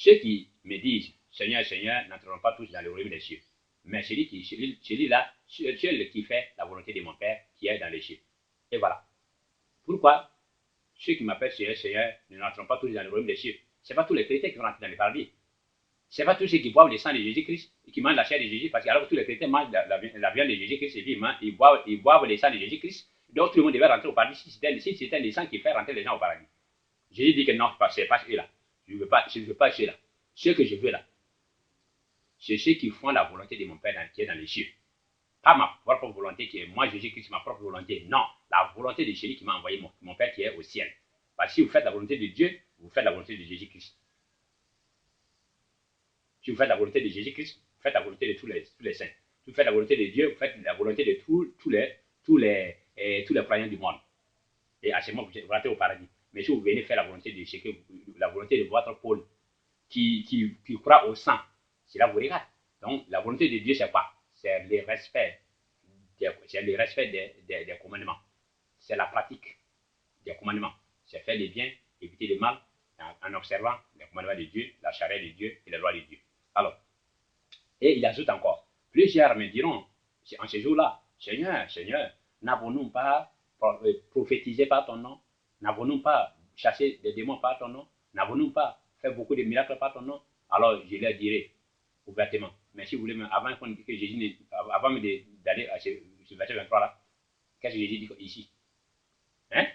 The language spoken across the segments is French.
ceux qui me disent, Seigneur, Seigneur, n'entreront pas tous dans le royaume des cieux. Mais celui-là, celui qui fait la volonté de mon Père qui est dans les cieux. Et voilà. Pourquoi ceux qui m'appellent Seigneur, Seigneur, ne n'entreront pas tous dans le royaume des cieux? Ce n'est pas tous les chrétiens qui vont rentrer dans le paradis. Ce n'est pas tous ceux qui boivent le sang de Jésus-Christ et qui mangent la chair de Jésus, parce que alors que tous les chrétiens mangent la viande de Jésus-Christ et puis ils boivent le sang de Jésus-Christ, donc tout le monde devait rentrer au paradis si c'était le sang qui fait rentrer les gens au paradis. Jésus dit que non, ce n'est pas ceux-là. Je ne veux pas ceux-là. Ceux que je veux là, c'est ceux qui font la volonté de mon Père qui est dans les cieux. Pas ma propre volonté qui est moi, Jésus-Christ, ma propre volonté. Non, la volonté de celui qui m'a envoyé, mon Père qui est au ciel. Parce que si vous faites la volonté de Dieu, vous faites la volonté de Jésus-Christ. Si vous faites la volonté de Jésus-Christ, vous faites la volonté de tous les saints. Si vous faites la volonté de Dieu, vous faites la volonté de tous les croyants du monde. Et à ce moment, vous rentrez au paradis. Mais si vous venez faire la volonté de votre Paul qui croit au sang, c'est là vous regardez. Donc, la volonté de Dieu, c'est quoi? C'est le respect des commandements. C'est la pratique des commandements. C'est faire le bien, éviter le mal, en observant les commandements de Dieu, la charrette de Dieu et les lois de Dieu. Alors, et il ajoute encore, plusieurs me diront, en ce jour-là, Seigneur, Seigneur, n'avons-nous pas prophétisé par ton nom? N'avons-nous pas chassé des démons par ton nom? N'avons-nous pas fait beaucoup de miracles par ton nom? Alors, je leur dirai ouvertement. Mais si vous voulez, avant que Jésus, avant d'aller à ce verset 23 là, qu'est-ce que Jésus dit ici? Hein?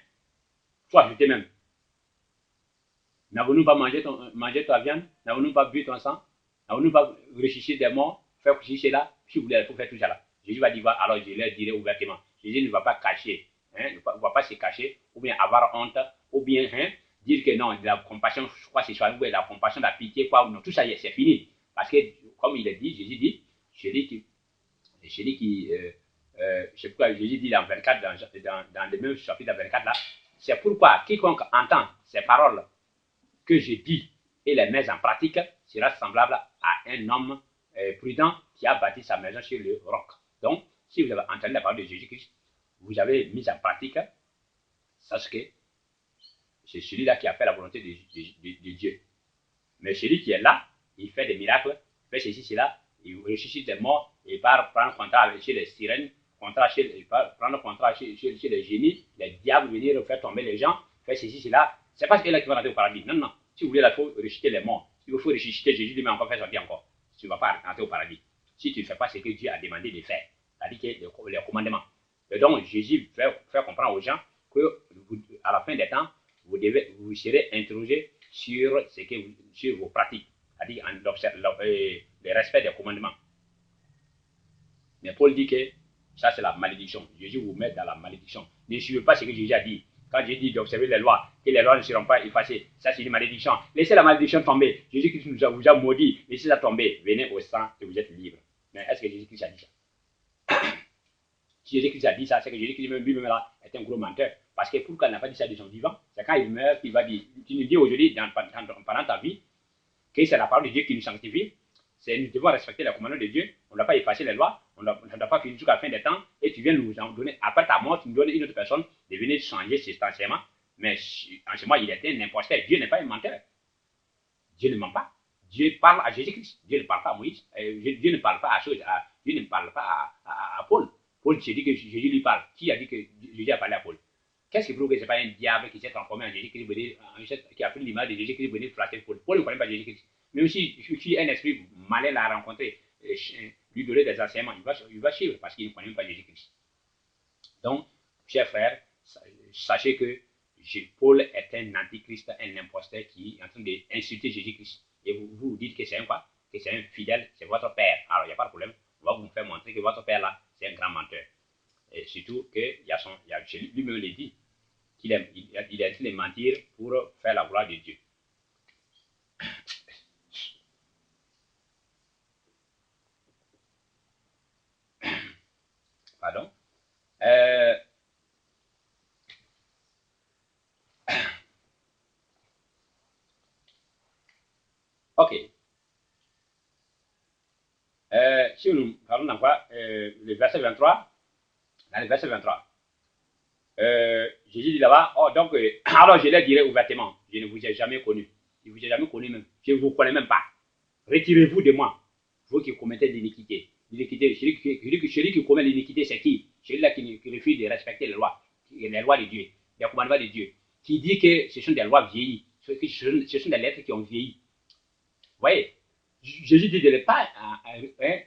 Faut ajouter même. N'avons-nous pas mangé ta viande? N'avons-nous pas bu ton sang? N'avons-nous pas ressuscité des morts? Faire ceci, là? Si vous voulez, il faut faire tout ça là. Jésus va dire, alors je leur dirai ouvertement. Jésus ne va pas cacher, hein, ne va pas se cacher, ou bien avoir honte, ou bien dire que non, la compassion, je crois que c'est soit la compassion, la pitié, quoi, non, tout ça, c'est fini. Parce que, comme il a dit, Jésus dit, je sais pas, Jésus dit dans 24, dans le même chapitre 24 là, c'est pourquoi quiconque entend ces paroles que je dis et les mets en pratique sera semblable à un homme prudent qui a bâti sa maison sur le roc. Donc, si vous avez entendu la parole de Jésus-Christ, vous avez mis en pratique, sachez que c'est celui-là qui a fait la volonté de Dieu. Mais celui qui est là, il fait des miracles, fait ceci, cela, il ressuscite des morts, il part prendre contrat chez les sirènes, prendre contrat chez les génies, les diables venir faire tomber les gens, faire ceci, cela. C'est pas là qui va rentrer au paradis. Non, non. Si vous voulez, il faut ressusciter les morts. Si vous faut ressusciter Jésus, lui-même encore faire sortir encore. Tu ne vas pas rentrer au paradis. Si tu ne fais pas ce que Dieu a demandé de faire, c'est-à-dire les commandements. Et donc, Jésus fait comprendre aux gens qu'à la fin des temps, vous serez interrogé sur vos pratiques, c'est-à-dire le respect des commandements. Mais Paul dit que ça, c'est la malédiction. Jésus vous met dans la malédiction. Ne suivez pas ce que Jésus a dit. Quand Jésus dit d'observer les lois, que les lois ne seront pas effacées, ça c'est une malédiction. Laissez la malédiction tomber. Jésus-Christ vous a maudit. Laissez ça tomber. Venez au sang et vous êtes libre. Mais est-ce que Jésus-Christ a dit ça? Si Jésus-Christ a dit ça, c'est que Jésus-Christ lui-même là est un gros menteur. Parce que pourquoi il n'a pas dit ça de son vivant? C'est quand il meurt qu'il va dire. Tu nous dis aujourd'hui, pendant ta vie, que c'est la parole de Dieu qui nous sanctifie. Nous devons respecter les commandements de Dieu. On ne doit pas effacer les lois. On ne doit pas finir jusqu'à la fin des temps. Et tu viens nous en donner, après ta mort, tu nous donnes une autre personne de venir changer substantiellement. Mais en ce moment, il était un imposteur. Dieu n'est pas un menteur. Dieu ne ment pas. Dieu parle à Jésus-Christ. Dieu ne parle pas à Moïse. Dieu ne parle pas à Dieu ne parle pas à Paul. Paul s'est dit que Jésus lui parle. Qui a dit que Jésus a parlé à Paul? Qu'est-ce qui prouve que ce n'est pas un diable qui s'est transformé en Jésus-Christ, qui a pris l'image de Jésus-Christ venir flatter Paul? Paul ne connaît pas Jésus-Christ. Même si un esprit malin l'a rencontré, lui donner des enseignements, il va suivre parce qu'il ne connaît même pas Jésus-Christ. Donc, chers frères, sachez que Paul est un antichrist, un imposteur qui est en train d'insulter Jésus-Christ. Et vous dites que c'est un quoi? Que c'est un fidèle, c'est votre père. Alors, il n'y a pas de problème. On va vous faire montrer que votre père là, c'est un grand menteur. Et surtout que lui-même le dit, qu'il est en train de mentir pour faire la gloire de Dieu. Pardon. Ok. Si nous parlons d'encore le verset 23, dans le verset 23, Jésus dit là-bas, oh, donc, alors je leur dirai ouvertement, je ne vous ai jamais connu. Je ne vous ai jamais connu même. Je ne vous connais même pas. Retirez-vous de moi, vous qui commettez l'iniquité. Celui qui commet l'iniquité, c'est qui? Celui-là qui refuse de respecter les lois de Dieu, les commandements de Dieu, qui dit que ce sont des lois vieillies, ce sont des lettres qui ont vieilli. Vous voyez, Jésus dit de ne pas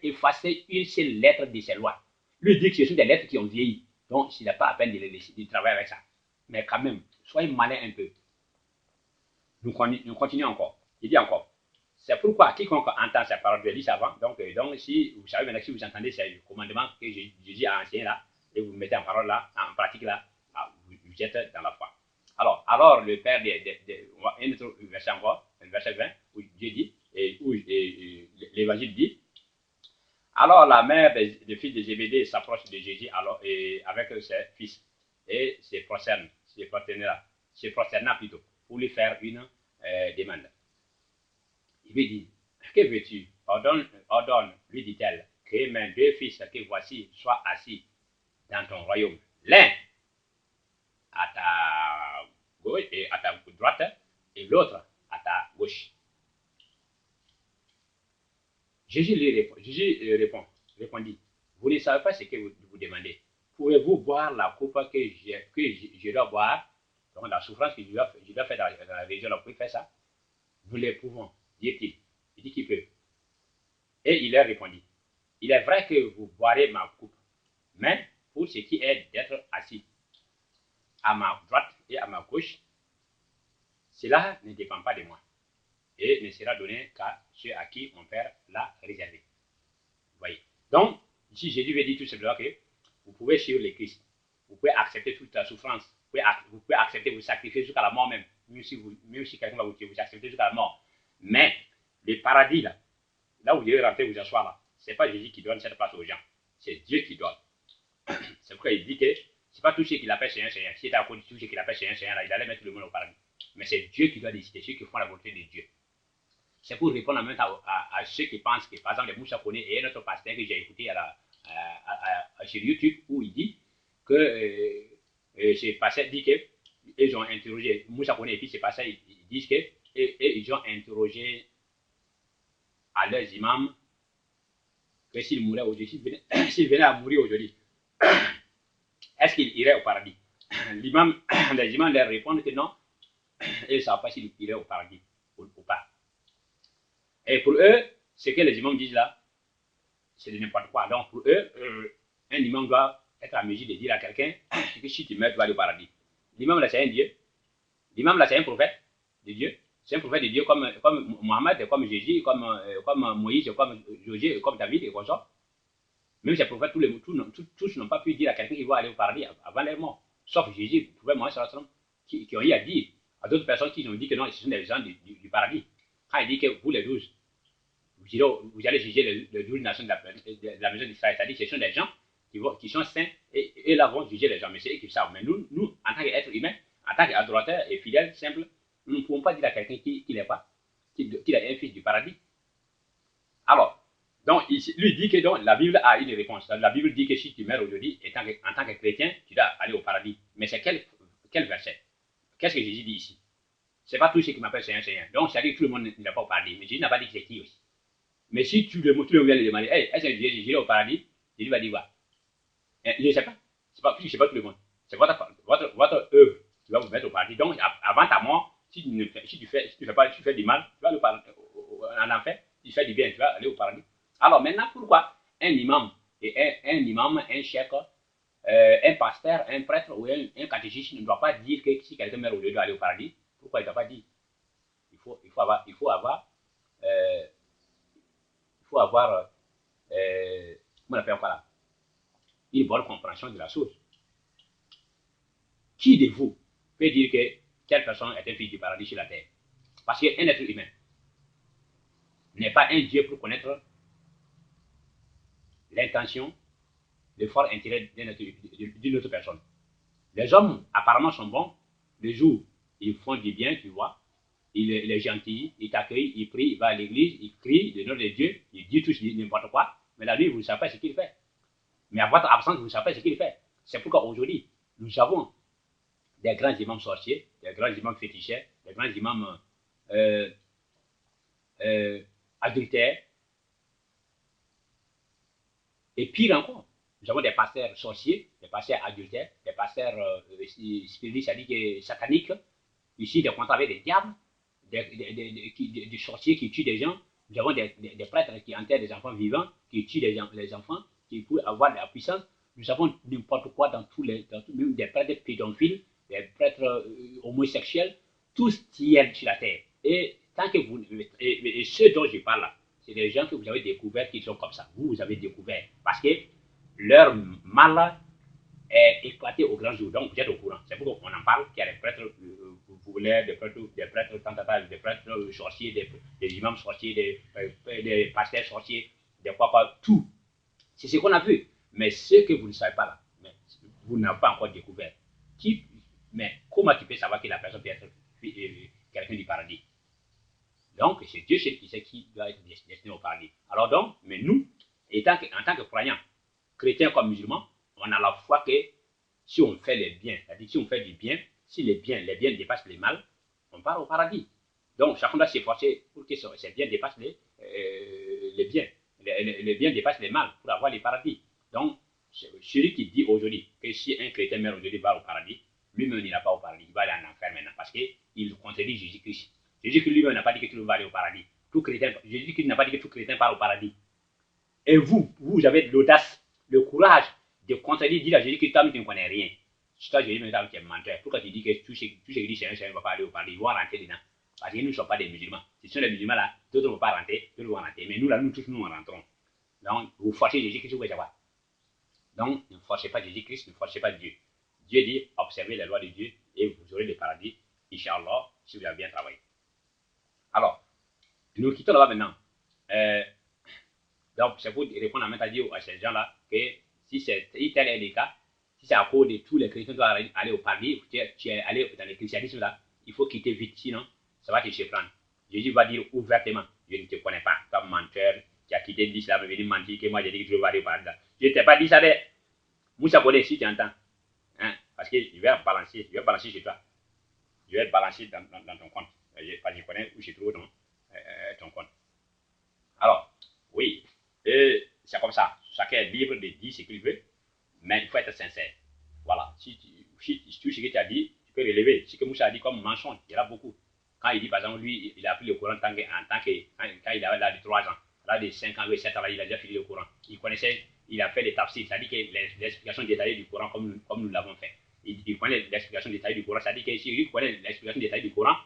effacer une seule lettre de ces lois. Lui dit que ce sont des lettres qui ont vieilli. Donc, il n'a pas à peine de travailler avec ça. Mais quand même, soyez malin un peu. Nous continuons encore. Il dit encore. C'est pourquoi quiconque entend ces paroles, je l'ai dit avant, donc si vous savez maintenant, si vous entendez ces commandements que Jésus a enseignés là, et vous mettez en parole là, en pratique là, vous êtes dans la foi. Alors le Père, un autre verset encore, le verset 20, où Dieu dit, où l'Évangile dit, alors la mère des fils de Zébédée s'approche de Jésus avec ses fils et se prosterna plutôt, pour lui faire une demande. Il lui dit, que veux-tu? Ordonne, lui dit-elle, que mes deux fils que voici soient assis dans ton royaume. L'un à ta gauche et à ta droite, et l'autre à ta gauche. Jésus répondit, vous ne savez pas ce que vous demandez. Pouvez-vous boire la coupe que je dois boire, donc la souffrance que je dois faire dans la région, là, vous pouvez faire ça? Nous le pouvons, dit-il. Il dit qu'il peut. Et il leur répondit, il est vrai que vous boirez ma coupe, mais pour ce qui est d'être assis à ma droite et à ma gauche, cela ne dépend pas de moi et ne sera donné qu'à ceux à qui mon Père l'a réservé. Vous voyez. Donc, ici, Jésus veut dire tout simplement que vous pouvez suivre le Christ, vous pouvez accepter toute la souffrance, vous pouvez accepter vous sacrifier jusqu'à la mort même si quelqu'un va vous tuer, vous acceptez jusqu'à la mort. Mais le paradis, là où vous devez rentrer, vous asseoir là, ce n'est pas Jésus qui donne cette place aux gens, c'est Dieu qui donne. C'est pourquoi il dit que ce n'est pas tout ce qu'il appelle Seigneur. Si c'était à cause de tout ce qu'il appelle Seigneur, là, il allait mettre tout le monde au paradis. Mais c'est Dieu qui doit décider, ceux qui font la volonté de Dieu. C'est pour répondre en même temps à ceux qui pensent que, par exemple, les Moussa Koné et notre pasteur que j'ai écouté sur YouTube, où il dit que ce pasteur dit qu'ils ont interrogé, Moussa Koné et puis ce pasteur, ils disent que ils ont interrogé à leurs imams que s'ils mouraient aujourd'hui, s'ils venaient à mourir aujourd'hui, est-ce qu'ils iraient au paradis? Les imams leur répondent que non, et ils ne savent pas s'ils iraient au paradis ou pas. Et pour eux, ce que les imams disent là, c'est de n'importe quoi. Donc pour eux, un imam doit être à mesure de dire à quelqu'un que si tu meurs, tu vas aller au paradis. L'imam là, c'est un Dieu. L'imam là, c'est un prophète de Dieu. C'est un prophète de Dieu comme Mohammed, comme Jésus, comme Moïse, comme Josué, comme David et comme ça. Même ces prophètes, tous n'ont pas pu dire à quelqu'un qu'il va aller au paradis avant leur mort. Sauf Jésus, le prophète Mohammed, qui ont eu à dire à d'autres personnes qui ont dit que non, ce sont des gens du paradis. Quand il dit que vous les 12, vous allez juger les 12 nations de la maison d'Israël, c'est-à-dire que ce sont des gens qui sont saints et là vont juger les gens, mais c'est eux qui savent. Mais nous, en tant qu'êtres humains, en tant qu'adorateurs et fidèles, simples, nous ne pouvons pas dire à quelqu'un qu'il n'est pas, qu'il est un fils du paradis. Alors, donc, lui dit que donc, la Bible a une réponse. La Bible dit que si tu meurs aujourd'hui, en tant que chrétien, tu dois aller au paradis. Mais c'est quel verset? Qu'est-ce que Jésus dit ici? C'est pas tout ce qui m'appelle Seigneur, Seigneur. Donc, ça dit que tout le monde ne va pas au paradis. Mais Jésus n'a pas dit que c'est qui aussi. Mais si tu le viens lui demander, hey, est-ce que j'irai au paradis? Jésus va dire, va. Je ne sais pas. C'est pas tout le monde. C'est votre œuvre qui va vous mettre au paradis. Donc, avant ta mort, si tu fais du mal, tu vas aller en enfer. Si tu fais du bien, tu vas aller au paradis. Alors maintenant, pourquoi un imam, un cheikh, un pasteur, un prêtre ou un catéchiste ne doit pas dire que si quelqu'un meurt au lieu d'aller au paradis? Pourquoi il ne doit pas dire? Il faut avoir comment on appelle encore là, une bonne compréhension de la chose. Qui de vous peut dire que telle personne est un fils du paradis sur la terre? Parce qu'un être humain n'est pas un Dieu pour connaître l'intention, le fort intérêt d'une autre personne. Les hommes apparemment sont bons. Le jour, ils font du bien, tu vois. Il est gentil, il t'accueille, il prie, il va à l'église, il crie le nom de Dieu, il dit tout n'importe quoi. Mais la nuit, vous ne savez pas ce qu'il fait. Mais à votre absence, vous ne savez pas ce qu'il fait. C'est pourquoi aujourd'hui, nous avons des grands imams sorciers, des grands imams féticheurs, des grands imams euh, adultère. Et pire encore, nous avons des pasteurs sorciers, des pasteurs adultères, des pasteurs spiritistes, c'est-à-dire sataniques, ici des contrats avec des diables, des sorciers qui tuent des gens. Nous avons des prêtres qui enterrent des enfants vivants, qui tuent les enfants, qui peuvent avoir de la puissance. Nous avons n'importe quoi même des prêtres pédophiles, des prêtres homosexuels, tous tiennent sur la terre. Et tant que vous, et ceux dont je parle là, c'est des gens que vous avez découvert qui sont comme ça. Vous avez découvert. Parce que leur mal est éclaté au grand jour. Donc, vous êtes au courant. C'est pourquoi on en parle, qu'il y a des prêtres voleurs, des prêtres tentateurs, des prêtres sorciers, des imams sorciers, des pasteurs sorciers, des quoi, tout. C'est ce qu'on a vu. Mais ce que vous ne savez pas là, mais vous n'avez pas encore découvert. Mais comment tu peux savoir que la personne peut être quelqu'un du paradis? Donc, c'est Dieu seul qui sait qui doit être destiné au paradis. Alors donc, mais nous, en tant que croyants, chrétiens comme musulmans, on a la foi que si on fait les biens, c'est-à-dire si on fait du bien, si les biens dépassent les mal, on part au paradis. Donc, chacun doit s'efforcer pour que ces biens dépassent les biens. Les biens dépassent les mal pour avoir les paradis. Donc, celui qui dit aujourd'hui que si un chrétien meurt aujourd'hui va au paradis, lui-même n'ira pas au paradis, il va aller en enfer maintenant parce qu'il contredit Jésus-Christ. Jésus-Christ lui-même n'a pas dit que tout le monde va aller au paradis. Jésus-Christ n'a pas dit que tout chrétien part au paradis. Et vous avez l'audace, le courage de contredire, dire à Jésus-Christ, toi, tu ne connais rien. Si toi, Jésus, tu es menteur. Pourquoi tu dis que tout ce que dit c'est un ne va pas aller au paradis? Ils vont rentrer dedans. Parce que nous ne sommes pas des musulmans. Si ce sont les musulmans là, d'autres ne vont pas rentrer, d'autres vont rentrer. Mais nous là, nous tous, nous en rentrons. Donc, vous forcez Jésus-Christ, vous pouvez savoir. Donc, ne forcez pas Jésus-Christ, ne forcez pas Dieu. Dieu dit, observez les lois de Dieu et vous aurez le paradis, Inch'Allah, si vous avez bien travaillé. Alors, nous quittons là-bas maintenant. Donc, c'est pour répondre en même temps à ces gens-là que si tel est le cas, si c'est à cause de tous les chrétiens qui doivent aller au paradis, tu es allé dans le christianisme là, il faut quitter vite, sinon ça va te surprendre. Jésus va dire ouvertement, je ne te connais pas, toi menteur, tu as quitté l'islam et venu mentir que moi j'ai dit que tu veux aller au paradis. Je ne t'ai pas dit ça de Moussa Bodé, si tu entends. Hein? Parce que je vais balancer chez toi. Je vais balancer dans ton compte. Parce que je connais où je trouve ton compte. Alors, oui, c'est comme ça. Chacun est libre de dire ce qu'il veut, mais il faut être sincère. Voilà. Si tout ce que tu as dit, tu peux relever. Ce que Moussa a dit comme mensonge, il y en a beaucoup. Quand il dit, par exemple, lui, il a appris le Coran quand il avait l'âge de 3 ans, à l'âge de 5 ans, 7 ans, il a déjà fini le Coran. Il connaissait, il a fait les tafsirs, c'est-à-dire que l'explication détaillée du Coran comme nous l'avons fait. Il connaît l'explication détaillée du Coran, c'est-à-dire que si lui connaît l'explication détaillée du Coran,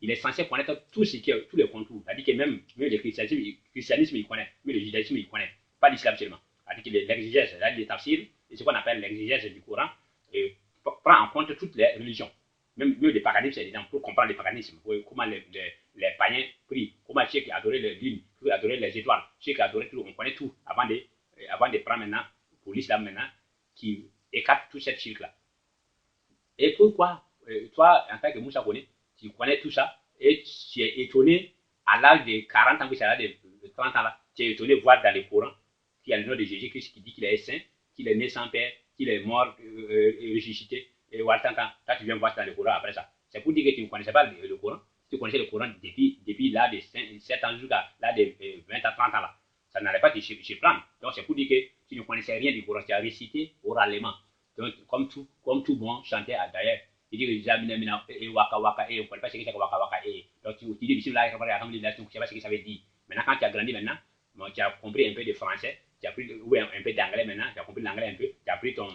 il est censé connaître tous les contours. C'est-à-dire que même le christianisme, il connaît, mais le judaïsme, il connaît. Pas l'islam seulement. C'est-à-dire que l'exégèse, c'est-à-dire les tafsirs, et ce qu'on appelle l'exégèse du Coran, et prend en compte toutes les religions. Même le paganisme, c'est dedans, pour comprendre le paganisme, comment les païens prient, comment ceux qui adoraient les lunes, ceux qui adoraient les étoiles, ceux qui adoraient tout, on connaît tout avant de prendre maintenant, pour l'islam maintenant, qui écarte tout cette cirque-là. Et pourquoi, toi, en tant que Moussa Kone, tu connais tout ça, et tu es étonné à l'âge de 40 ans, à l'âge de 30 ans, là, tu es étonné de voir dans les Corans qu'il y a le nom de Jésus-Christ qui dit qu'il est saint, qu'il est né sans père, qu'il est mort et ressuscité. Et toi, tu viens voir dans le Coran après ça. C'est pour dire que tu ne connaissais pas le Coran. Tu connaissais le Coran depuis là de 7 ans jusqu'à là de 20 à 30 ans là. Ça n'allait pas te surprendre. Donc c'est pour dire que tu ne connaissais rien du Coran. Tu as récité oralement. Donc comme tout bon chantait d'ailleurs. Il dit que Jamina et Waka Waka et on ne connaît pas ce que c'est Waka Waka et. Donc tu dis Bismillah, tu ne sais pas ce que ça veut dire. Maintenant quand tu as grandi maintenant, tu as compris un peu de français, tu as appris un peu d'anglais maintenant, tu as compris l'anglais un peu, tu as appris ton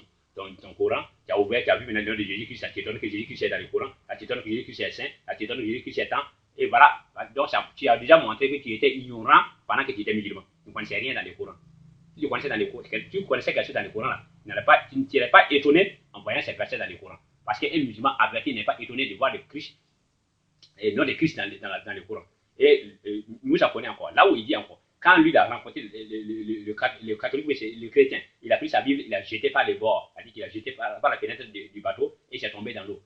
Coran, tu as ouvert, tu as vu maintenant le nom de Jésus-Christ, ça t'étonne que Jésus-Christ est dans le Coran, ça t'étonne que Jésus-Christ est saint, ça t'étonne que Jésus-Christ est temps, et voilà. Donc tu as déjà montré que tu étais ignorant pendant que tu étais musulman. Tu ne connaissais rien dans le Coran. Si tu connaissais quelque chose dans le Coran, là, tu ne serais pas étonné en voyant ces versets dans le Coran. Parce qu'un musulman averti n'est pas étonné de voir le Christ, et non le Christ dans le Coran. Et nous, ça connaît encore. Là où il dit encore, quand lui a rencontré le catholique, le chrétien, il a pris sa Bible, il a jeté par les bords, c'est-à-dire qu'il a jeté par la fenêtre du bateau et il s'est tombé dans l'eau.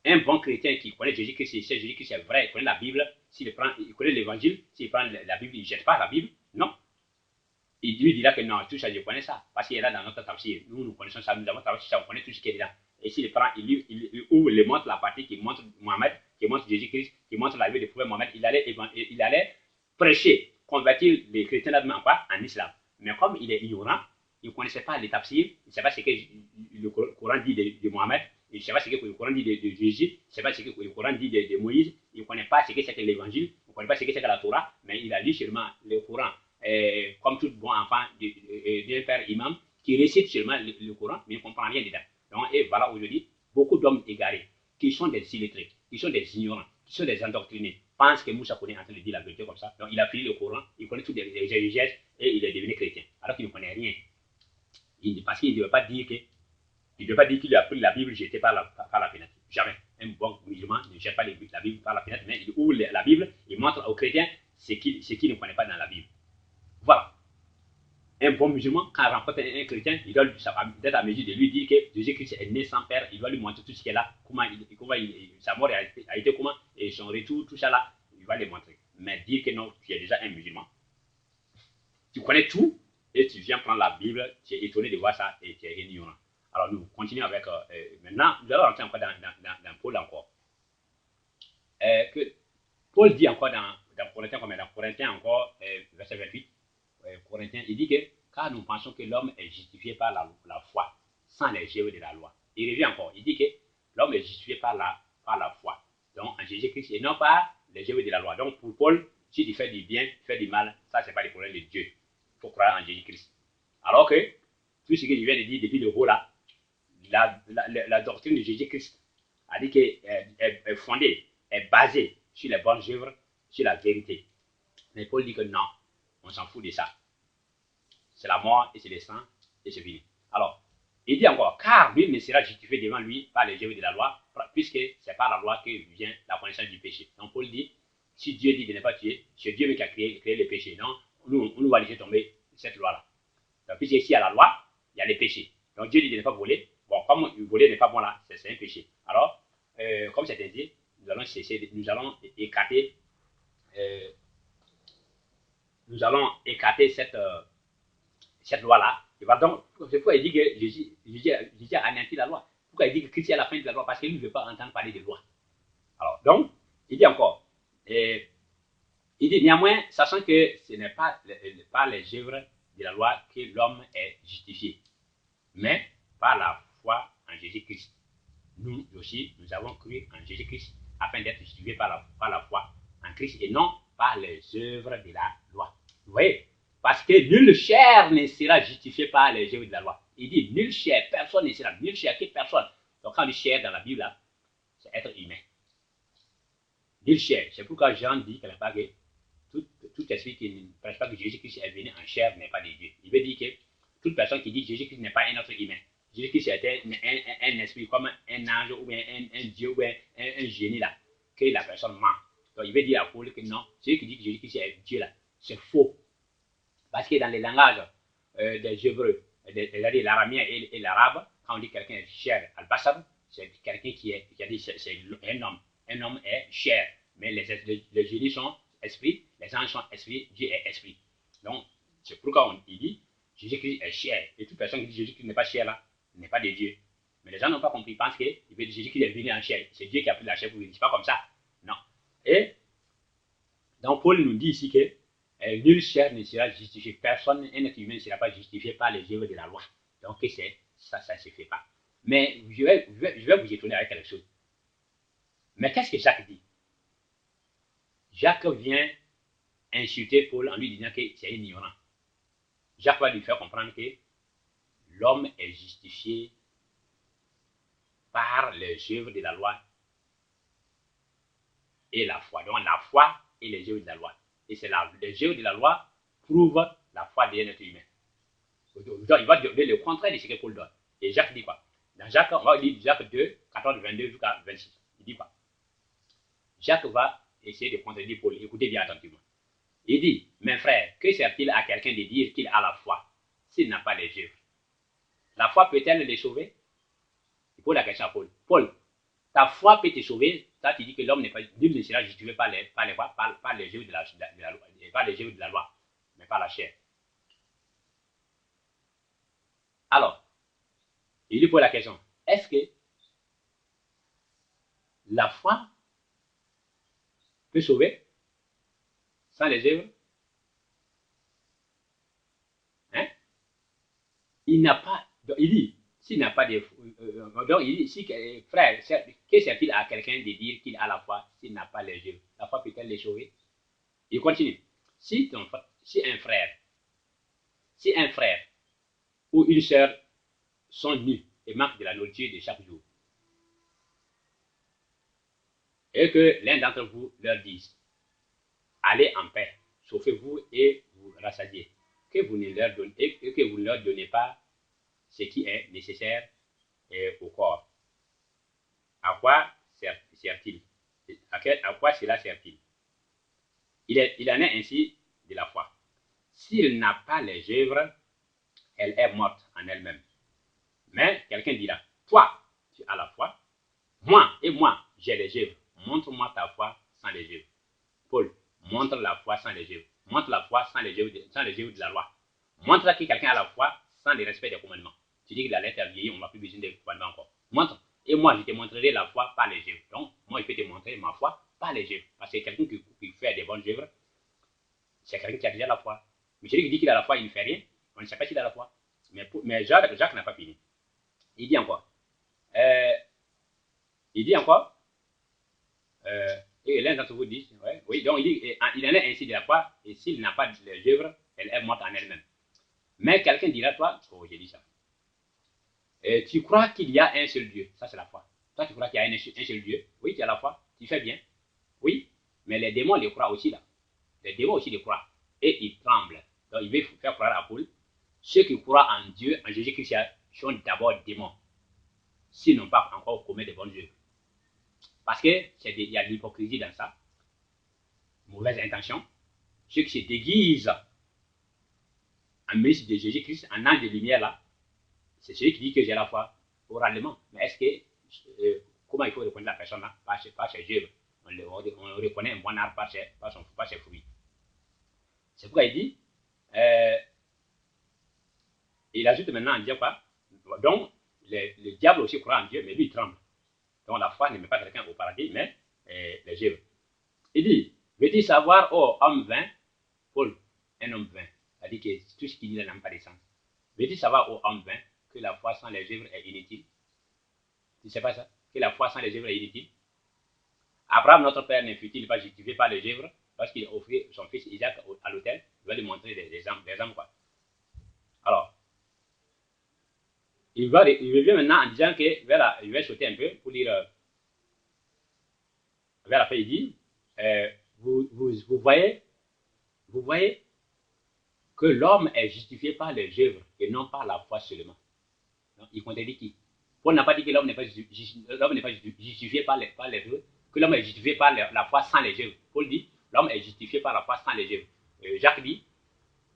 Un bon chrétien qui connaît Jésus-Christ, Jésus-Christ c'est vrai, il connaît la Bible, il connaît l'évangile, s'il prend la Bible, il ne jette pas la Bible, non. Il lui dira que non, tout ça, je connais ça, parce qu'il est là dans notre tafsir. Nous connaissons ça, nous avons travaillé sur ça, on connaît tout ce qui est là. Et s'il prend, il ouvre, il montre la partie qui montre Mohamed, qui montre Jésus-Christ, qui montre la vie du prophète Mohammed, il allait prêcher, convertir les chrétiens là-dedans en quoi? En islam. Mais comme il est ignorant, il ne connaissait pas les tafsirs, il ne sait pas ce que le Coran dit de Mohammed, il ne sait pas ce que le Coran dit de Jésus, il ne sait pas ce que le Coran dit de Moïse, il ne connaît pas ce que c'est que l'évangile, il ne connaît pas ce que c'est que la Torah, mais il a lu seulement le Coran, comme tout bon enfant d'un père imam, qui récite seulement le Coran, mais il ne comprend rien dedans. Donc, et voilà aujourd'hui, beaucoup d'hommes égarés, qui sont des illettrés, qui sont des ignorants, qui sont des endoctrinés, pensent que Moussa Koné est en train de dire la vérité comme ça. Donc, il a fini le Coran, il connaît tous les exégèses et il est devenu chrétien, alors qu'il ne connaît rien. Parce qu'il ne devait pas dire que il ne devait pas dire qu'il a pris la Bible jetée par la fenêtre. Jamais. Un bon musulman ne jette pas la Bible par la fenêtre, mais il ouvre la Bible, il montre aux chrétiens ce qu'il ne connaît pas dans la Bible. Voilà. Un bon musulman, quand il rencontre un chrétien, il doit être à mesure de lui dire que Jésus-Christ est né sans père, il doit lui montrer tout ce qu'il a, comment sa mort a été comment, et son retour, tout ça là, il va lui montrer. Mais dire que non, tu es déjà un musulman, tu connais tout, et tu viens prendre la Bible, tu es étonné de voir ça, et tu es ignorant. Alors nous continuons avec, maintenant, nous allons rentrer encore dans Paul encore. Que Paul dit encore dans Corinthiens encore, verset 28, Corinthiens, il dit que car nous pensons que l'homme est justifié par la foi, sans les œuvres de la loi. Il revient encore, il dit que l'homme est justifié par la foi, donc en Jésus-Christ, et non pas les œuvres de la loi. Donc pour Paul, si tu fais du bien, tu fais du mal, ça c'est pas le problème de Dieu. Il faut croire en Jésus-Christ. Alors que tout ce que je viens de dire depuis le haut là, la doctrine de Jésus-Christ a dit qu'elle est fondée, est basée sur les bonnes œuvres, sur la vérité. Mais Paul dit que non, on s'en fout de ça. C'est la mort et c'est le sang et c'est fini. Alors, il dit encore, car nul ne sera justifié devant lui par les œuvres de la loi, puisque c'est par la loi que vient la connaissance du péché. Donc Paul dit, si Dieu dit de ne pas tuer, c'est Dieu qui a créé le péché. Donc, on va laisser tomber cette loi-là. Donc, puisque s'il y a la loi, il y a les péchés. Donc Dieu dit de ne pas voler. Bon, comme voler n'est pas bon là, c'est un péché. Alors, comme c'est dit, nous allons écarter cette loi-là. Donc, c'est pourquoi il dit que Jésus a anéanti la loi. Pourquoi il dit que Christ est à la fin de la loi? Parce qu'il ne veut pas entendre parler de loi. Alors, donc, il dit encore, il dit néanmoins, sachant que ce n'est pas les œuvres de la loi que l'homme est justifié, mais par la foi en Jésus-Christ. Nous aussi, nous avons cru en Jésus-Christ afin d'être justifiés par la foi en Christ et non par les œuvres de la loi. Vous voyez? Parce que nulle chair ne sera justifiée par les œuvres de la loi. Il dit nulle chair, personne ne sera, nulle chair, que personne. Donc quand on dit chair dans la Bible, là, c'est être humain. Nulle chair. C'est pourquoi Jean dit quelque part que tout esprit qui ne prêche pas que Jésus-Christ est venu en chair n'est pas de Dieu. Il veut dire que toute personne qui dit que Jésus-Christ n'est pas un être humain, Jésus-Christ était un esprit comme un ange ou bien un Dieu ou bien un génie là, que la personne ment. Donc il veut dire à Paul que non, celui qui dit que Jésus-Christ est Dieu là, c'est faux. Parce que dans les langages des Hébreux, c'est-à-dire l'aramien et l'arabe, quand on dit quelqu'un est chair al-basar, c'est quelqu'un qui a dit c'est un homme. Un homme est chair, mais les génies sont esprit, les anges sont esprit, Dieu est esprit. Donc c'est pourquoi il dit Jésus-Christ est chair. Et toute personne qui dit Jésus-Christ n'est pas chair là, n'est pas de Dieu. Mais les gens n'ont pas compris, ils pensent que Jésus-Christ est venu en chair. C'est Dieu qui a pris la chair pour lui. C'est pas comme ça. Non. Et donc Paul nous dit ici que nulle chair ne sera justifiée. Personne, un être humain ne sera pas justifié par les œuvres de la loi. Donc ça ne se fait pas. Mais je vais vous étonner avec quelque chose. Mais qu'est-ce que Jacques dit? Jacques vient insulter Paul en lui disant que c'est ignorant. Jacques va lui faire comprendre que l'homme est justifié par les œuvres de la loi et la foi. Donc la foi et les œuvres de la loi. Et c'est les œuvres de la loi prouvent la foi d'un être humain. Donc il va donner le contraire de ce que Paul donne. Et Jacques dit quoi? Dans Jacques, on va lire Jacques 2, 14, 22 jusqu'à 26. Il dit quoi? Jacques va essayer de contredire Paul. Écoutez bien attentivement. Il dit, mes frères, que sert-il à quelqu'un de dire qu'il a la foi s'il n'a pas les œuvres? La foi peut-elle les sauver? Il pose la question à Paul. Paul, ta foi peut te sauver. Ça, tu dis que l'homme n'est pas, nul ne sera justifié par les œuvres de la loi, par les œuvres de la loi, mais par la chair. Alors, il lui pose la question. Est-ce que la foi peut sauver sans les œuvres? Hein? Il n'a pas, donc il dit, s'il n'a pas de, donc il dit, si, frère, que sert-il à quelqu'un de dire qu'il a la foi s'il n'a pas les œuvres? La foi peut-elle les sauver? Il continue. Si un frère ou une sœur sont nus et manquent de la nourriture de chaque jour, et que l'un d'entre vous leur dise, allez en paix, chauffez-vous et vous rassasiez, que vous ne leur donnez, et que vous ne leur donnez pas ce qui est nécessaire au corps. À quoi sert-il? À quoi cela sert-il? Il en est ainsi de la foi. S'il n'a pas les œuvres, elle est morte en elle-même. Mais quelqu'un dira, toi, tu as la foi, moi, j'ai les œuvres. Montre-moi ta foi sans les œuvres. Paul, montre la foi sans les œuvres. Montre la foi sans les œuvres de la loi. Montre que quelqu'un a la foi sans le respect des commandements. Tu dis que la lettre a vieilli, on n'a plus besoin des commandements encore. Montre. Et moi, je te montrerai la foi par les œuvres. Donc, moi, je peux te montrer ma foi par les œuvres. Parce que quelqu'un qui fait des bonnes œuvres, c'est quelqu'un qui a déjà la foi. Mais celui qui dit qu'il a la foi, il ne fait rien. On ne sait pas s'il a la foi. Mais Jacques n'a pas fini. Il dit encore. Et l'un d'entre vous dit, ouais, oui, donc il en est ainsi de la foi, et s'il n'a pas les œuvres, elle est morte en elle-même. Mais quelqu'un dira, toi, oh, j'ai dit ça. Tu crois qu'il y a un seul Dieu? Ça, c'est la foi. Toi, tu crois qu'il y a un seul Dieu? Oui, tu as la foi. Tu fais bien. Oui, mais les démons les croient aussi là. Les démons aussi les croient. Et ils tremblent. Donc, il veut faire croire à Paul. Ceux qui croient en Dieu, en Jésus-Christ, sont d'abord démons. S'ils n'ont pas encore commis de bonnes œuvres. Parce qu'il y a de l'hypocrisie dans ça. Mauvaise intention. Ceux qui se déguisent en ministre de Jésus-Christ, en ange de lumière là, c'est celui qui dit que j'ai la foi oralement. Mais est-ce que, comment il faut reconnaître la personne là? Par ses œuvres. On reconnaît un bon arbre par ses fruits. C'est pourquoi il dit, il ajoute maintenant en disant quoi? Donc, le diable aussi croit en Dieu, mais lui il tremble. Donc la foi ne met pas quelqu'un au paradis, mais les œuvres. Il dit, veux-tu savoir, oh homme vain, Paul, un homme vain, c'est-à-dire que tout ce qu'il dit n'a pas de sens. Veux-tu savoir, oh homme vain, que la foi sans les œuvres est inutile? Tu ne sais pas ça? Que la foi sans les œuvres est inutile? Abraham, notre père, ne fut-il pas justifié par les œuvres lorsqu'il a offert son fils Isaac à l'autel? Il va lui montrer des exemples, quoi. Alors, il revient maintenant en disant que, je vais sauter un peu pour lire, vers la fin, il dit, vous voyez que l'homme est justifié par les œuvres et non par la foi seulement. Donc, il contredit qui? Paul n'a pas dit que l'homme n'est pas justifié par les œuvres, que l'homme est justifié par la foi sans les œuvres. Paul dit, l'homme est justifié par la foi sans les œuvres. Jacques dit,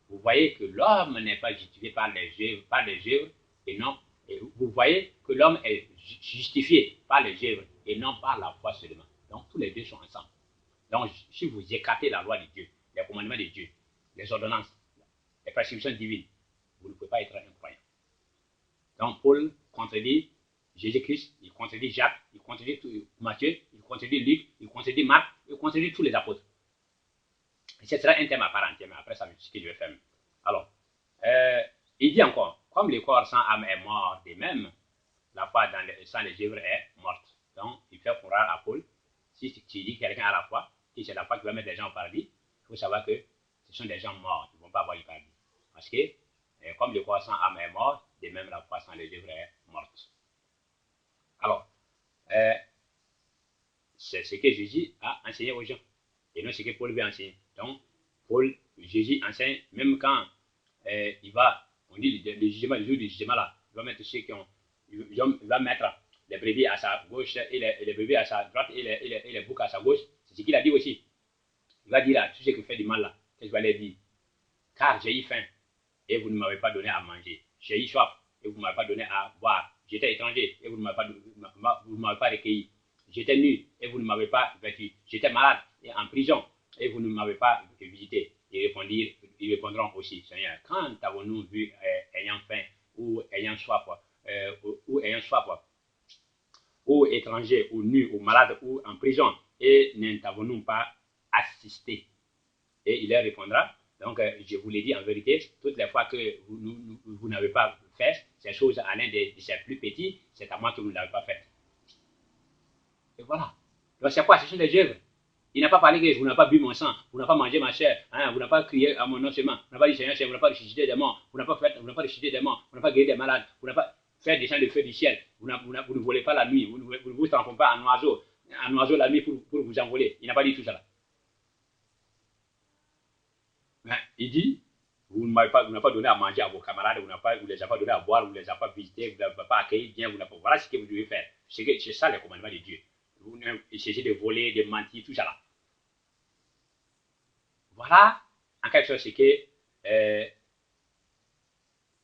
vous voyez que l'homme n'est pas justifié par les œuvres et non. Et vous voyez que l'homme est justifié par les œuvres et non par la foi seulement. Donc, tous les deux sont ensemble. Donc, si vous écartez la loi de Dieu, les commandements de Dieu, les ordonnances, les prescriptions divines, vous ne pouvez pas être un croyant. Donc, Paul contredit Jésus-Christ, il contredit Jacques, il contredit Matthieu, il contredit Luc, il contredit Marc, il contredit tous les apôtres. Et ce sera un thème à part entière, mais après ça, c'est ce que je vais faire. Alors, il dit encore, comme le corps sans âme est mort de même, la foi sans les œuvres est morte. Donc, il fait croire à Paul, si tu dis que quelqu'un a la foi, si c'est la foi qui va mettre les gens au paradis, il faut savoir que ce sont des gens morts, ils ne vont pas avoir le paradis. Parce que, comme le corps sans âme est mort, de même la foi sans les œuvres est morte. Alors, c'est ce que Jésus a enseigné aux gens, et non ce que Paul veut enseigner. Donc, Jésus enseigne, même quand il va, on dit le jugement, le jour du jugement là, il va mettre ceux qui ont, il va mettre les brebis à sa gauche et les brebis à sa droite et les boucs à sa gauche. C'est ce qu'il a dit aussi. Il va dire à tous ceux qui font du mal là, qu'est-ce qu'il va leur dire? Car j'ai eu faim et vous ne m'avez pas donné à manger. J'ai eu soif et vous ne m'avez pas donné à boire. J'étais étranger et vous ne m'avez pas recueilli. J'étais nu et vous ne m'avez pas vêtu. J'étais malade et en prison et vous ne m'avez pas visité. Ils répondront aussi, Seigneur, quand avons-nous vu ayant faim ou ayant soif, ou étranger, ou nu, ou malade, ou en prison, et n'avons-nous pas assister? Et il leur répondra, donc je vous l'ai dit en vérité, toutes les fois que vous n'avez pas fait ces choses à l'un de ces plus petits, c'est à moi que vous ne l'avez pas fait. Et voilà. Donc c'est quoi? Ce sont des œuvres. Il n'a pas parlé que vous n'avez pas bu mon sang, vous n'avez pas mangé ma chair, hein, vous n'avez pas crié à mon nom seulement, vous n'avez pas dit Seigneur, vous n'avez pas ressuscité des morts, vous n'avez pas ressuscité des morts, vous n'avez pas guéri des malades, vous n'avez pas fait des chants de feu du ciel, vous ne volez pas la nuit, vous ne vous transformez pas en oiseau la nuit pour vous envoler. Il n'a pas dit tout ça là. Hein, il dit, vous n'avez pas donné à manger à vos camarades, vous ne les avez pas donné à boire, vous ne les avez pas visités, vous ne les avez pas accueillis bien, voilà ce que vous devez faire. C'est ça les commandements de Dieu. Vous essayez de voler, de mentir, tout ça là. Voilà, en quelque sorte,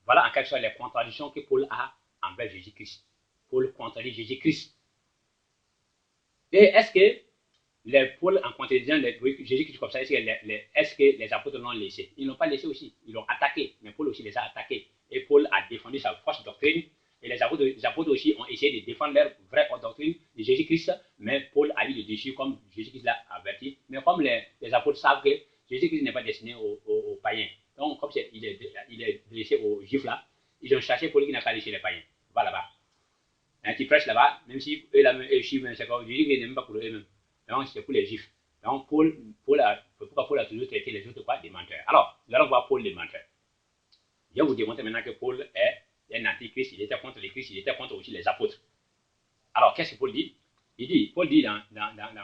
voilà en quelque sorte les contradictions que Paul a envers Jésus-Christ. Paul contredit Jésus-Christ. Et est-ce que Paul, en contradisant Jésus-Christ comme ça, est-ce que les apôtres l'ont laissé? Ils ne l'ont pas laissé aussi, ils l'ont attaqué, mais Paul aussi les a attaqués. Et Paul a défendu sa fausse doctrine, et les apôtres aussi ont essayé de défendre leur vraie doctrine de Jésus-Christ, mais Paul a eu le dessus comme Jésus-Christ l'a averti. Mais comme les apôtres savent que Jésus-Christ n'est pas destiné aux païens, donc comme il est laissé aux juifs là, ils ont cherché Paul qui n'a pas laissé les païens. Va là-bas. Un qui prêche là-bas, même si eux là, c'est comme Jésus-Christ n'est même pas pour eux-mêmes. Donc c'est pour les juifs. Donc pourquoi Paul a toujours traité les autres quoi? Des menteurs. Alors, nous allons voir Paul les menteurs. Je vais vous démontrer maintenant que Paul est un antichrist, il était contre les Christ, il était contre aussi les apôtres. Alors, qu'est-ce que Paul dit? Paul dit dans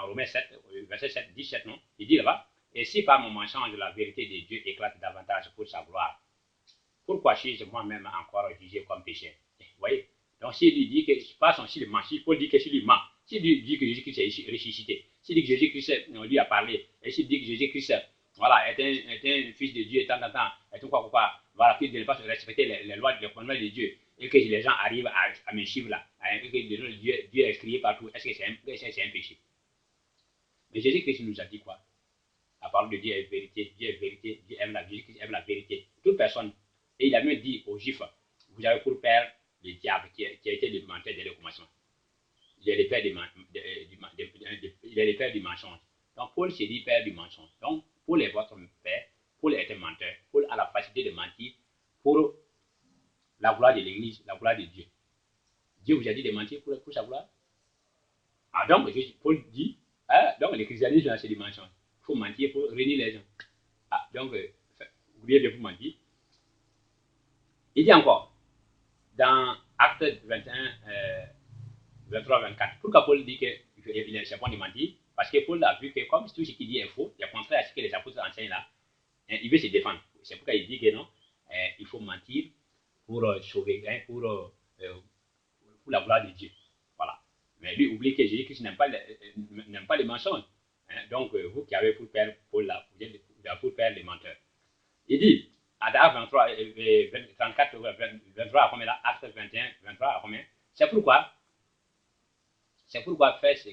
Romains 7, verset 7, 17, non? Il dit là-bas, et si par mon mensonge la vérité de Dieu éclate davantage pour sa gloire, pourquoi suis-je moi-même encore jugé comme pécheur? Vous voyez? Donc, s'il lui dit que, pas son s'il ment, si Paul dit que s'il lui ment, s'il dit que Jésus-Christ est ressuscité, s'il dit que Jésus-Christ lui a parlé, et s'il dit que Jésus-Christ, voilà, est un fils de Dieu, est un quoi, voilà, qu'il ne pas respecter les lois, les commandements de Dieu, et que les gens arrivent à me suivre là, et que Dieu est crié partout, est-ce que c'est un péché? Mais Jésus-Christ nous a dit quoi? La parole de Dieu est vérité, Dieu est vérité, Dieu aime Jésus-Christ aime la vérité. Toute personne, et il a même dit aux Juifs, vous avez pour père le diable qui a été le menteur dès le commencement. Il est le père du mensonge. Donc Paul s'est dit père du mensonge. Donc Paul est votre père, Paul est un menteur, Paul a la facilité de mentir pour la gloire de l'Église, la gloire de Dieu. Dieu vous a dit de mentir pour sa gloire? Ah donc, Paul dit, donc le christianisme c'est du mensonge. Il faut mentir pour réunir les gens. Ah, donc, oubliez bien pour mentir. Il dit encore, dans Acte 21, 23, 24, pourquoi Paul dit que c'est bon de mentir? Parce que Paul a vu que comme tout ce qu'il dit est faux, il est contraire à ce que les apôtres enseignent là, il veut se défendre. C'est pourquoi il dit que non, il faut mentir pour sauver, pour la gloire de Dieu. Voilà. Mais lui oublie que Jésus-Christ n'aime pas les mensonges. Hein? Donc, vous qui avez pour père Paul là, vous avez pour père les menteurs. Il dit, à Acte 23, 34, 23 à combien là, Acte 21, 23 à combien? C'est pourquoi fais ce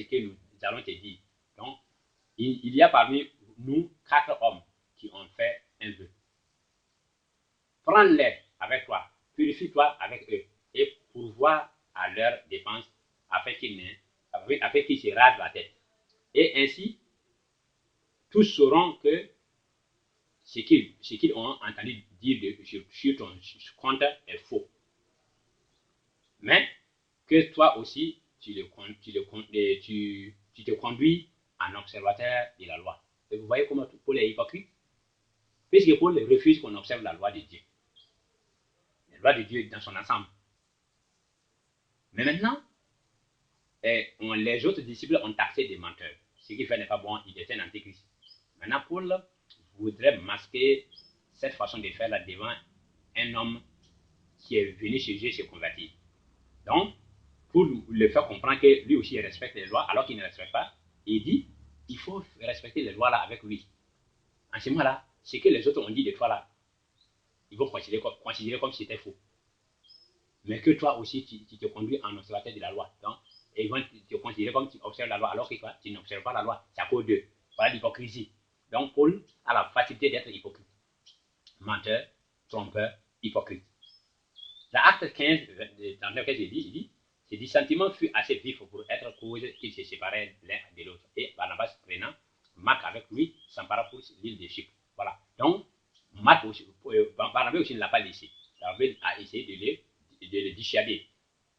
que nous allons te dire. Donc, il y a parmi nous 4 hommes qui ont fait un vœu. Prends-les avec toi, purifie-toi avec eux et pourvois à leur défense afin qu'ils se rasent la tête. Et ainsi, tous sauront que ce qu'ils ont entendu dire sur ton compte est faux. Mais que toi aussi, tu te conduis en observateur de la loi. Et vous voyez comment Paul est hypocrite? Puisque Paul refuse qu'on observe la loi de Dieu. La loi de Dieu dans son ensemble. Mais maintenant, les autres disciples ont taxé des menteurs. Ce qu'il fait n'est pas bon, il est un antéchrist. Maintenant, Paul voudrait masquer cette façon de faire là devant un homme qui est venu chez Jésus se convertir. Donc, pour le faire comprendre que lui aussi il respecte les lois alors qu'il ne respecte pas, il dit il faut respecter les lois là avec lui. En ce moment-là, ce que les autres ont dit de toi là, ils vont considérer comme si c'était faux. Mais que toi aussi, tu te conduis en observateur de la loi. Donc, et ils vont te considérer comme tu observes la loi alors que tu n'observes pas la loi. C'est à cause d'eux. Voilà l'hypocrisie. Donc, Paul a la facilité d'être hypocrite. Menteur, trompeur, hypocrite. Dans Acte 15, dans lequel il dit, Ces dissentiments furent assez vifs pour être cause qu'ils se séparaient l'un de l'autre. Et Barnabas prenant Marc avec lui s'empara pour l'île de Chypre. Voilà. Donc, Barnabas aussi ne l'a pas laissé. Barnabas a essayé de le dissuader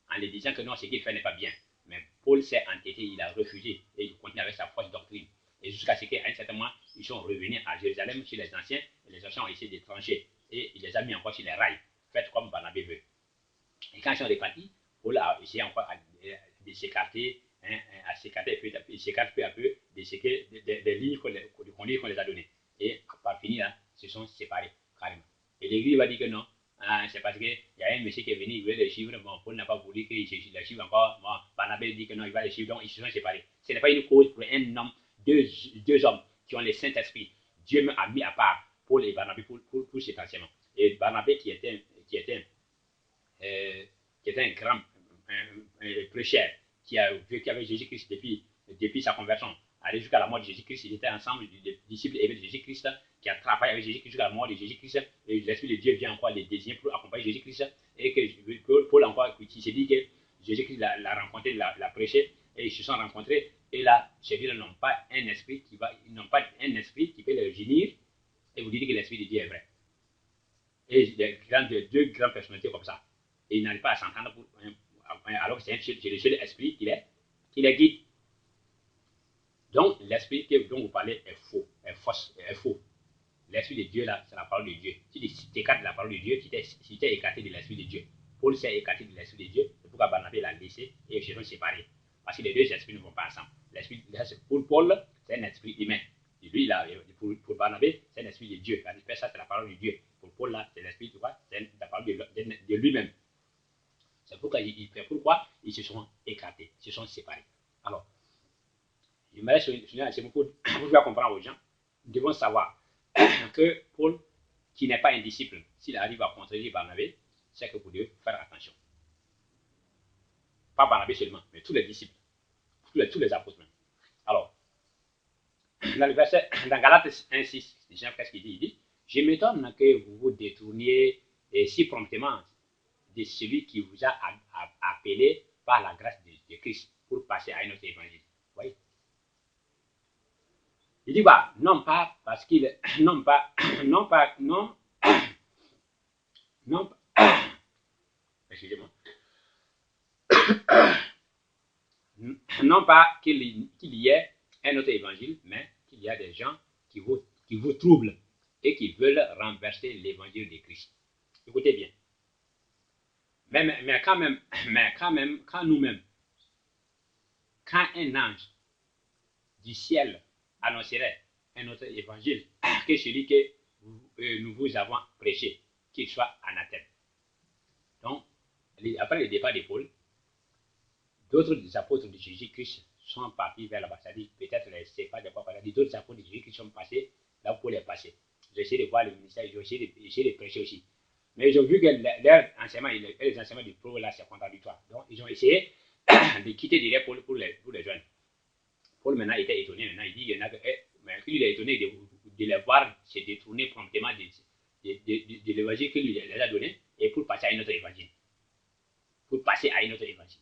en lui disant que non, ce qu'il fait n'est pas bien. Mais Paul s'est entêté, il a refusé et il continue avec sa fausse doctrine. Et jusqu'à ce qu'à un certain moment, ils sont revenus à Jérusalem chez les anciens et les anciens ont essayé de trancher. Et il les a mis encore sur les rails. Faites comme Barnabas veut. Et quand ils sont repartis, Paul a essayé encore de s'écarter, à s'écarter peu à peu, il s'écarte peu à peu des lignes qu'on les a données. Et par finir, là, se sont séparés carrément. Et l'église va dire que non, c'est parce qu'il y a un monsieur qui est venu, il voulait les chiffres, bon, Paul n'a pas voulu qu'il les chiffre encore, bon, Barnabé dit que non, il va les chiffres, donc ils se sont séparés. Ce n'est pas une cause pour un homme, deux hommes qui ont le Saint-Esprit. Dieu a mis à part Paul et Barnabé pour cet enseignement. Et Barnabé qui était un grand prêcheur qui vécu avec Jésus-Christ depuis sa conversion, aller jusqu'à la mort de Jésus-Christ. Il était ensemble des disciples de Jésus-Christ qui a travaillé avec Jésus-Christ jusqu'à la mort de Jésus-Christ. Et l'Esprit de Dieu vient encore les désigner pour accompagner Jésus-Christ. Et que Paul encore, qui s'est dit que Jésus-Christ l'a rencontré, l'a prêché, et ils se sont rencontrés. Et là, ces gens n'ont pas un esprit qui peut les génir et vous dites que l'Esprit de Dieu est vrai. Et deux grandes personnalités comme ça. Et ils n'arrivent pas à s'entendre alors que c'est le seul esprit qui les guide. Donc, l'esprit dont vous parlez est faux, est faux. L'esprit de Dieu, là, c'est la parole de Dieu. Si tu t'écartes de la parole de Dieu, tu t'es écarté de l'esprit de Dieu. Paul s'est écarté de l'esprit de Dieu, c'est pourquoi Barnabé l'a laissé et ils se sont séparés. Parce que les deux esprits ne vont pas ensemble. Pour Paul, c'est un esprit humain. Et lui, pour Barnabé, c'est un esprit de Dieu. Ça, c'est la parole de Dieu. Pour Paul, là, c'est l'esprit de quoi? C'est la parole de lui-même. C'est pourquoi ils se sont écartés, ils se sont séparés. Alors, j'aimerais souligner un mot pour faire comprendre aux gens. Nous devons savoir que Paul, qui n'est pas un disciple, s'il arrive à contredire Barnabé, c'est que vous devez faire attention. Pas Barnabé seulement, mais tous les disciples, tous les apôtres même. Alors, dans le verset, dans Galates 1,6, déjà, qu'est-ce qu'il dit? Il dit, je m'étonne que vous vous détourniez si promptement de celui qui vous a appelé par la grâce de Christ pour passer à un autre évangile. Vous voyez? Il dit, bah, non pas parce qu'il, non, excusez-moi, non pas qu'il y ait un autre évangile, mais qu'il y a des gens qui vous troublent et qui veulent renverser l'évangile de Christ. Écoutez bien. Mais quand nous-mêmes, quand un ange du ciel annoncerait un autre évangile que celui que nous vous avons prêché, qu'il soit anathème. Donc, après le départ de Paul, d'autres apôtres de Jésus-Christ sont partis vers là-bas. C'est-à-dire, peut-être, c'est pas de quoi parler, d'autres apôtres de Jésus-Christ sont passés là où Paul est passé. J'ai essayé de voir le ministère, j'ai essayé de prêcher aussi. Mais ils ont vu que leur enseignement et les enseignements du Paul là, c'est contradictoire. Donc, ils ont essayé de quitter derrière Paul pour les jeunes. Paul maintenant était étonné. Maintenant, il dit qu'il y en a que, il est étonné de les voir se détourner promptement de l'évangile qu'il les a donné et pour passer à un autre évangile. Pour passer à un autre évangile.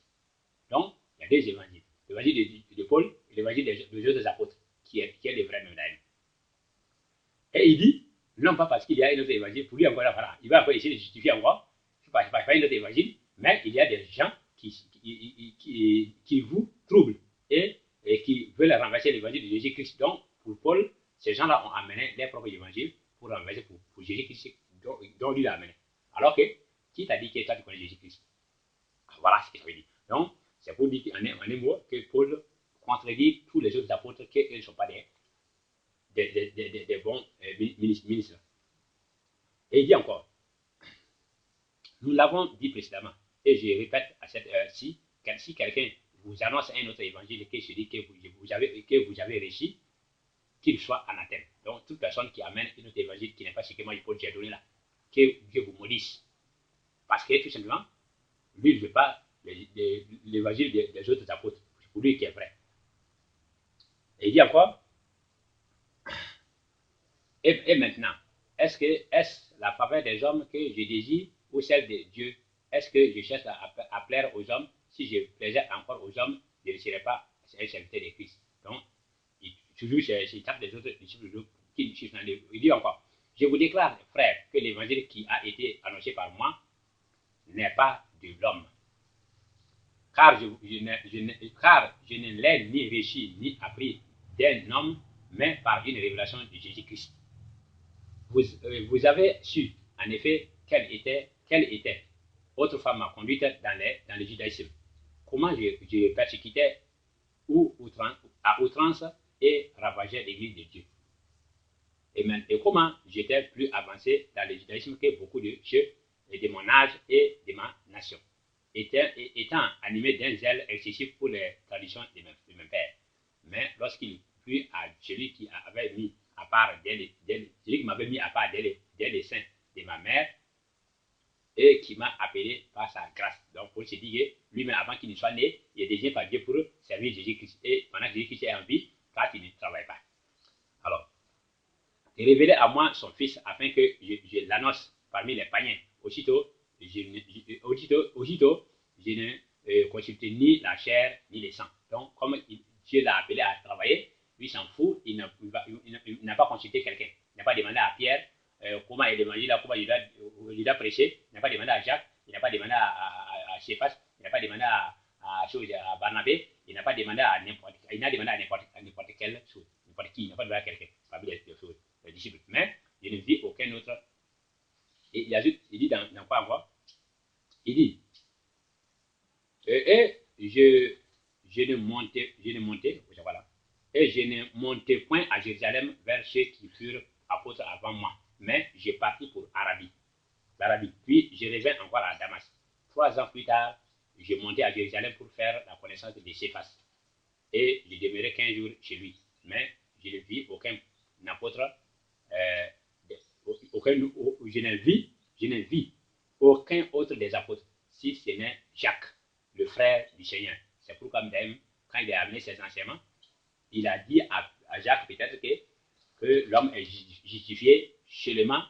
Donc, il y a deux évangiles. L'évangile de Paul et l'évangile des autres apôtres, qui est le vrai même d'ailleurs. Et il dit, non pas parce qu'il y a un autre évangile, pour lui encore, voilà, il va encore essayer de justifier encore, pas un autre évangile, mais il y a des gens qui vous troublent et qui veulent renverser l'évangile de Jésus-Christ. Donc, pour Paul, ces gens-là ont amené leur propre évangile pour renverser pour Jésus-Christ, dont lui l'a amené. Alors que, qui t'a dit que toi tu connais Jésus-Christ? Voilà ce que ça veut dire. Donc, c'est pour dire en un mot que Paul contredit tous les autres apôtres qu'ils ne sont pas des bons ministres. Et il dit encore, nous l'avons dit précédemment, et je répète à cette heure-ci, si quelqu'un vous annonce un autre évangile que celui que vous avez reçu, qu'il soit anathème. Donc, toute personne qui amène un autre évangile qui n'est pas ce que moi, Paul, j'ai donné là, que Dieu vous maudisse. Parce que, tout simplement, lui, il ne veut pas l'évangile des autres apôtres. C'est pour lui qui est vrai. Et il dit encore, et maintenant, est-ce la faveur des hommes que je désire ou celle de Dieu? Est-ce que je cherche à plaire aux hommes? si je plaisais encore aux hommes, je ne serais pas un serviteur de Christ. Donc, toujours, c'est tape des autres disciples qui suivent dans les. Il dit encore, je vous déclare, frères, que l'évangile qui a été annoncé par moi n'est pas de l'homme. Car je ne l'ai ni reçu ni appris d'un homme, mais par une révélation de Jésus-Christ. Vous avez su, en effet, quelle était autrefois ma conduite dans le judaïsme. Comment je persécutais à outrance et ravageais l'église de Dieu. Et comment j'étais plus avancé dans le judaïsme que beaucoup de ceux de mon âge et de ma nation, étant animé d'un zèle excessif pour les traditions de mon père. Mais lorsqu'il plut à celui qui m'avait mis à part dès les seins de ma mère et qui m'a appelé par sa grâce. Donc, pour se dire que lui-même, avant qu'il ne soit né, il est désigné par Dieu pour servir Jésus-Christ. Et pendant que Jésus-Christ est en vie, car il ne travaille pas. Alors, il révélait à moi son fils afin que je l'annonce parmi les païens. Aussitôt, je ne consultais ni la chair ni le sang. Donc, comme Dieu l'a appelé à travailler, lui s'en fout, il n'a pas consulté quelqu'un. Il n'a pas demandé à Pierre comment il est l'évangile, comment il doit prêcher. Il n'a pas demandé à Jacques, il n'a pas demandé à Céphas, il n'a pas demandé à Barnabé, il n'a pas demandé à n'importe quelle chose, n'importe qui, il n'a pas demandé à quelqu'un parmi les disciples. Mais je ne vis aucun autre. Et il dit dans quoi encore? Il dit, je ne montais point à Jérusalem vers ceux qui furent apôtres avant moi, mais je partis pour Arabie. Puis je revins encore à Damas. 3 ans plus tard, je montai à Jérusalem pour faire la connaissance de Céphas. Et je demeurai 15 jours chez lui. Mais je ne vis aucun apôtre, je ne vis aucun autre des apôtres, si ce n'est Jacques, le frère du Seigneur. C'est pourquoi même, quand il a amené ses enseignements, il a dit à Jacques peut-être que l'homme est justifié seulement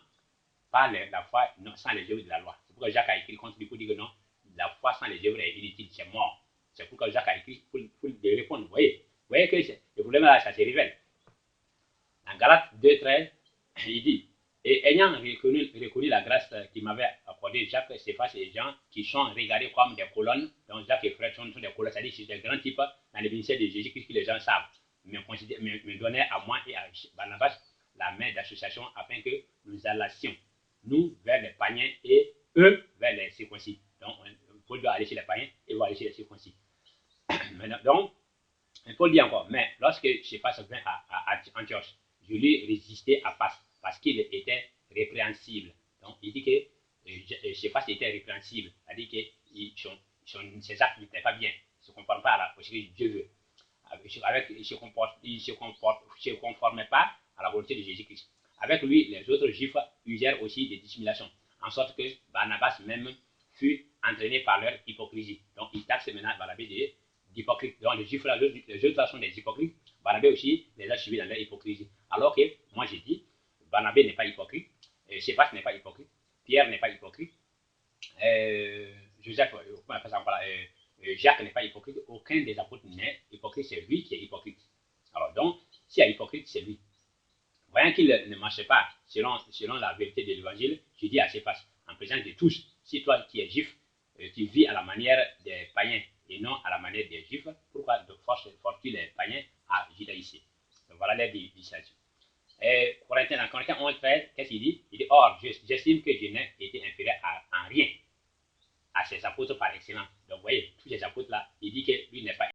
par la foi sans les œuvres de la loi. C'est pourquoi Jacques a écrit contre lui pour dire que non, la foi sans les œuvres est inutile, c'est mort. C'est pourquoi Jacques a écrit pour répondre. Vous voyez que le problème là, ça se révèle. Dans Galates 2,13, il dit, et ayant reconnu la grâce qu'il m'avait accordée, Jacques, Céphas et Jean, qui sont regardés comme des colonnes, donc Jacques et frère sont des colonnes, c'est-à-dire c'est des grands types dans le ministère de Jésus-Christ que les gens savent, me donnaient à moi et à Barnabas la main d'association afin que nous allassions, nous, vers les païens et eux, vers les circoncis. Donc, Paul doit aller chez les païens et va aller chez les circoncis. Donc, Paul dit encore, mais lorsque Céphas vint à Antioche, je lui résistais à face parce qu'il était répréhensible. Donc, il dit que Céphas était répréhensible, c'est-à-dire que ses actes n'étaient pas bien, il ne se conforme pas à ce que Dieu veut. Il ne se conformait pas à la volonté de Jésus-Christ. Avec lui, les autres juifs usèrent aussi des dissimulations, en sorte que Barnabas même fut entraîné par leur hypocrisie. Donc, il taxe maintenant Barnabé d'hypocrite. Donc, les juifs, les autres sont des hypocrites. Barnabé aussi les a suivis dans leur hypocrisie. Alors que, moi j'ai dit, Barnabé n'est pas hypocrite, Céphas n'est pas hypocrite, Pierre n'est pas hypocrite, Joseph, comment on appelle ça encore là, Jacques n'est pas hypocrite, aucun des apôtres n'est hypocrite, c'est lui qui est hypocrite. Alors donc, s'il y a hypocrite, c'est lui. Voyant qu'il ne marchait pas selon la vérité de l'évangile, je dis à Céphas, en présence de tous, si toi qui es juif, tu vis à la manière des païens et non à la manière des juifs, pourquoi forces-tu les païens à judaïser? Donc voilà les discussions. Dans Corinthiens 11, 13, qu'est-ce qu'il dit? Il dit, or, j'estime que je n'ai été inférieur en rien à ces apôtres par excellence. Donc, vous voyez, tous ces apôtres-là, il dit que lui n'est pas